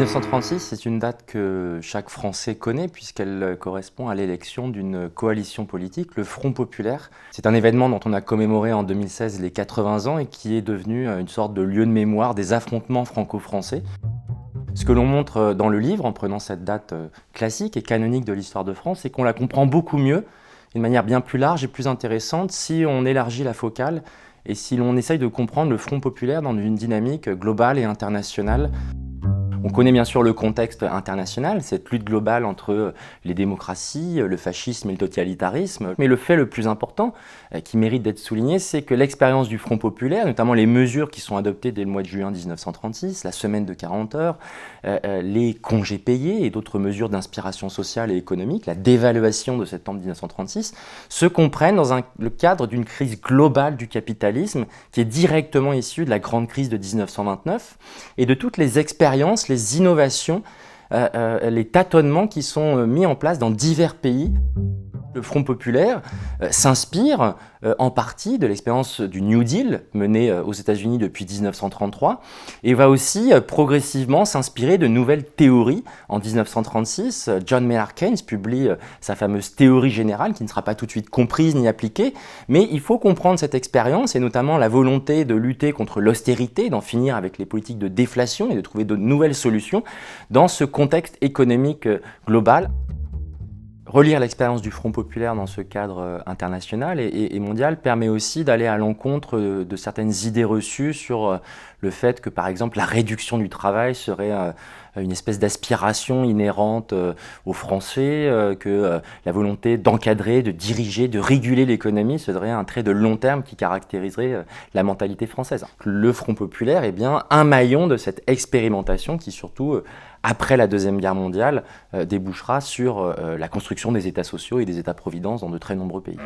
1936, c'est une date que chaque Français connaît puisqu'elle correspond à l'élection d'une coalition politique, le Front populaire. C'est un événement dont on a commémoré en 2016 les 80 ans et qui est devenu une sorte de lieu de mémoire des affrontements franco-français. Ce que l'on montre dans le livre, en prenant cette date classique et canonique de l'histoire de France, c'est qu'on la comprend beaucoup mieux, d'une manière bien plus large et plus intéressante, si on élargit la focale et si l'on essaye de comprendre le Front populaire dans une dynamique globale et internationale. On connaît bien sûr le contexte international, cette lutte globale entre les démocraties, le fascisme et le totalitarisme. Mais le fait le plus important, qui mérite d'être souligné, c'est que l'expérience du Front populaire, notamment les mesures qui sont adoptées dès le mois de juin 1936, la semaine de 40 heures, les congés payés et d'autres mesures d'inspiration sociale et économique, la dévaluation de septembre 1936, se comprennent dans le cadre d'une crise globale du capitalisme qui est directement issue de la grande crise de 1929 et de toutes les expériences, les innovations, les tâtonnements qui sont mis en place dans divers pays. Le Front populaire s'inspire en partie de l'expérience du New Deal menée aux États-Unis depuis 1933 et va aussi progressivement s'inspirer de nouvelles théories. En 1936, John Maynard Keynes publie sa fameuse théorie générale qui ne sera pas tout de suite comprise ni appliquée, mais il faut comprendre cette expérience et notamment la volonté de lutter contre l'austérité, d'en finir avec les politiques de déflation et de trouver de nouvelles solutions dans ce contexte économique global. Relire l'expérience du Front populaire dans ce cadre international et mondial permet aussi d'aller à l'encontre de certaines idées reçues sur le fait que, par exemple, la réduction du travail serait une espèce d'aspiration inhérente aux Français, que la volonté d'encadrer, de diriger, de réguler l'économie serait un trait de long terme qui caractériserait la mentalité française. Le Front populaire est bien un maillon de cette expérimentation qui, surtout, après la Deuxième Guerre mondiale, débouchera sur la construction des États sociaux et des États-providence dans de très nombreux pays.